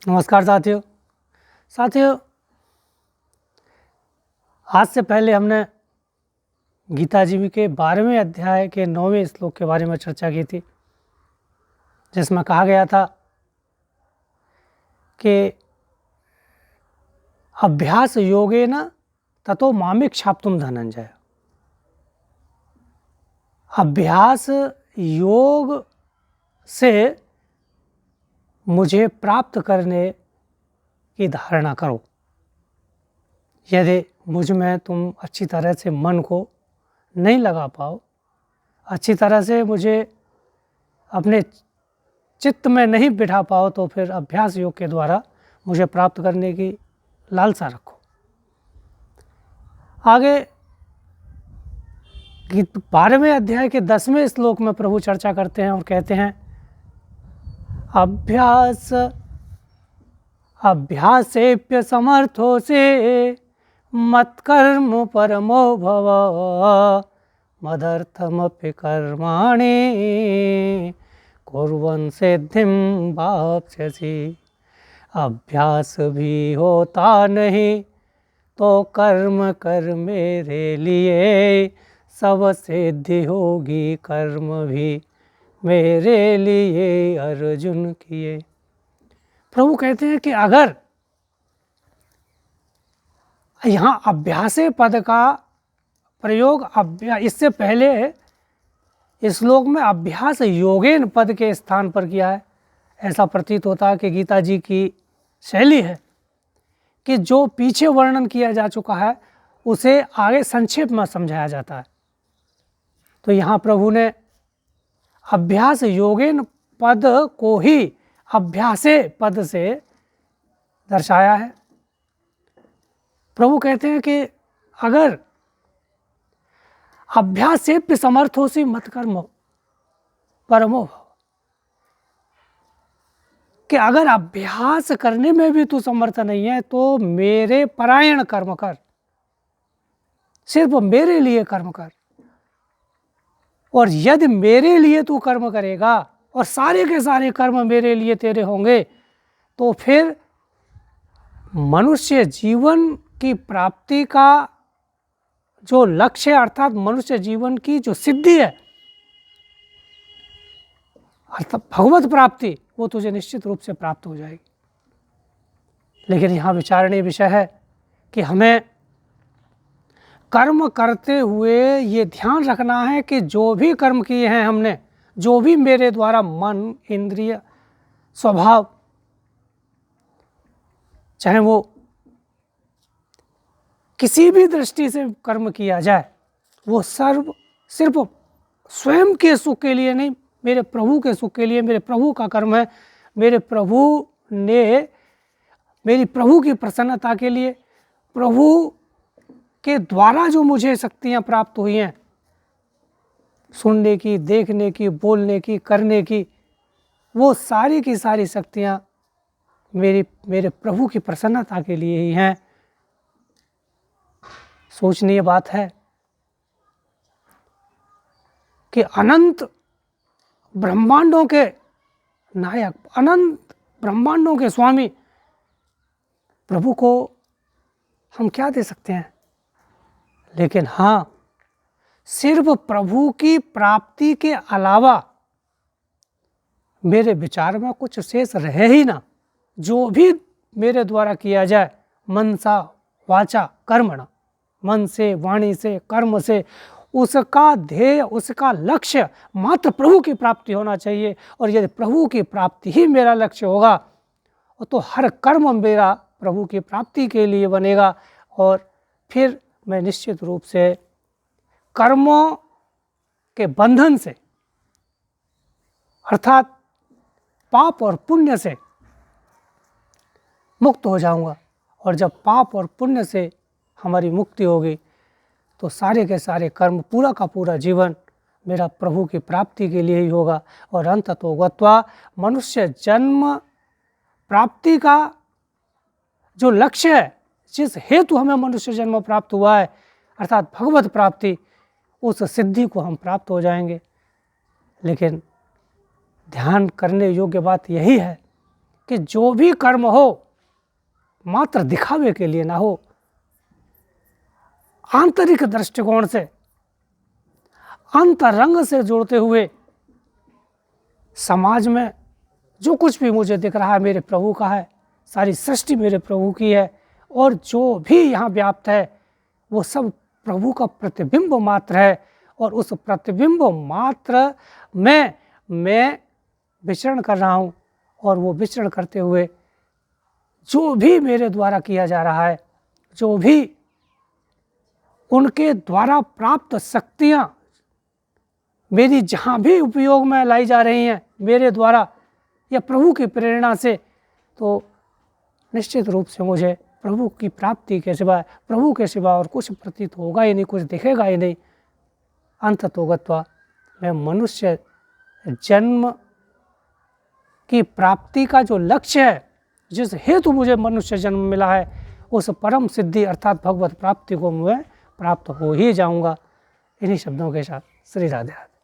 नमस्कार साथियों। आज से पहले हमने गीता जी के 12वें अध्याय के 9वें श्लोक के बारे में चर्चा की थी, जिसमें कहा गया था कि अभ्यास योगेन ततो मामिक्षाप्तुम धनंजय। अभ्यास योग से मुझे प्राप्त करने की धारणा करो। यदि मुझ में तुम अच्छी तरह से मन को नहीं लगा पाओ, अच्छी तरह से मुझे अपने चित्त में नहीं बिठा पाओ, तो फिर अभ्यास योग के द्वारा मुझे प्राप्त करने की लालसा रखो। आगे 12वें अध्याय के 10वें श्लोक में प्रभु चर्चा करते हैं और कहते हैं, अभ्यासेप्य समर्थो से मत्कर्म परमो भव मदर्थमपि कर्माणि कुर्वन् सिद्धिं वाप्स्यसि। अभ्यास भी होता नहीं तो कर्म कर मेरे लिए, सब सिद्धि होगी कर्म भी मेरे लिए अर्जुन किए। प्रभु कहते हैं कि अगर यहाँ अभ्यासे पद का प्रयोग इससे पहले इस श्लोक में अभ्यास योगेन पद के स्थान पर किया है। ऐसा प्रतीत होता है कि गीता जी की शैली है कि जो पीछे वर्णन किया जा चुका है उसे आगे संक्षेप में समझाया जाता है। तो यहाँ प्रभु ने अभ्यास योगेन पद को ही अभ्यासे पद से दर्शाया है। प्रभु कहते हैं कि अगर अभ्यासेप्य समर्थोसि मत्कर्म परमो भव, कि अगर अभ्यास करने में भी तू समर्थ नहीं है तो मेरे परायण कर्म कर, सिर्फ मेरे लिए कर्म कर। और यदि मेरे लिए तू कर्म करेगा और सारे के सारे कर्म मेरे लिए तेरे होंगे, तो फिर मनुष्य जीवन की प्राप्ति का जो लक्ष्य है, अर्थात मनुष्य जीवन की जो सिद्धि है, अर्थात भगवत प्राप्ति, वो तुझे निश्चित रूप से प्राप्त हो जाएगी। लेकिन यहाँ विचारणीय विषय है कि हमें कर्म करते हुए ये ध्यान रखना है कि जो भी कर्म किए हैं हमने, जो भी मेरे द्वारा मन, इंद्रिय, स्वभाव, चाहे वो किसी भी दृष्टि से कर्म किया जाए, वो सिर्फ स्वयं के सुख के लिए नहीं, मेरे प्रभु के सुख के लिए, मेरे प्रभु का कर्म है। मेरे प्रभु ने मेरी प्रभु की प्रसन्नता के लिए, प्रभु के द्वारा जो मुझे शक्तियाँ प्राप्त हुई हैं, सुनने की, देखने की, बोलने की, करने की, वो सारी की सारी शक्तियाँ मेरे प्रभु की प्रसन्नता के लिए ही हैं। सोचनीय बात है कि अनंत ब्रह्मांडों के नायक, अनंत ब्रह्मांडों के स्वामी प्रभु को हम क्या दे सकते हैं? लेकिन हाँ, सिर्फ प्रभु की प्राप्ति के अलावा मेरे विचार में कुछ शेष रहे ही ना। जो भी मेरे द्वारा किया जाए, मनसा वाचा कर्मणा, मन से, वाणी से, कर्म से, उसका ध्येय, उसका लक्ष्य मात्र प्रभु की प्राप्ति होना चाहिए। और यदि प्रभु की प्राप्ति ही मेरा लक्ष्य होगा, तो हर कर्म मेरा प्रभु की प्राप्ति के लिए बनेगा। और फिर मैं निश्चित रूप से कर्मों के बंधन से, अर्थात पाप और पुण्य से मुक्त हो जाऊंगा। और जब पाप और पुण्य से हमारी मुक्ति होगी, तो सारे के सारे कर्म, पूरा का पूरा जीवन मेरा प्रभु की प्राप्ति के लिए ही होगा। और अंततो गत्वा मनुष्य जन्म प्राप्ति का जो लक्ष्य है, जिस हेतु हमें मनुष्य जन्म प्राप्त हुआ है, अर्थात भगवत प्राप्ति, उस सिद्धि को हम प्राप्त हो जाएंगे। लेकिन ध्यान करने योग्य बात यही है कि जो भी कर्म हो मात्र दिखावे के लिए ना हो, आंतरिक दृष्टिकोण से, अंतरंग से जोड़ते हुए समाज में जो कुछ भी मुझे दिख रहा है मेरे प्रभु का है, सारी सृष्टि मेरे प्रभु की है, और जो भी यहाँ व्याप्त है वो सब प्रभु का प्रतिबिंब मात्र है, और उस प्रतिबिंब मात्र में मैं विचरण कर रहा हूँ, और वो विचरण करते हुए जो भी मेरे द्वारा किया जा रहा है, जो भी उनके द्वारा प्राप्त शक्तियाँ मेरी जहाँ भी उपयोग में लाई जा रही हैं मेरे द्वारा या प्रभु की प्रेरणा से, तो निश्चित रूप से मुझे प्रभु की प्राप्ति के सिवा, प्रभु के सिवा और कुछ प्रतीत होगा ही नहीं, कुछ दिखेगा ही नहीं। अंततोगत्वा मैं मनुष्य जन्म की प्राप्ति का जो लक्ष्य है, जिस हेतु मुझे मनुष्य जन्म मिला है, उस परम सिद्धि अर्थात भगवत प्राप्ति को मैं प्राप्त हो ही जाऊंगा। इन्हीं शब्दों के साथ श्री राधे राधे।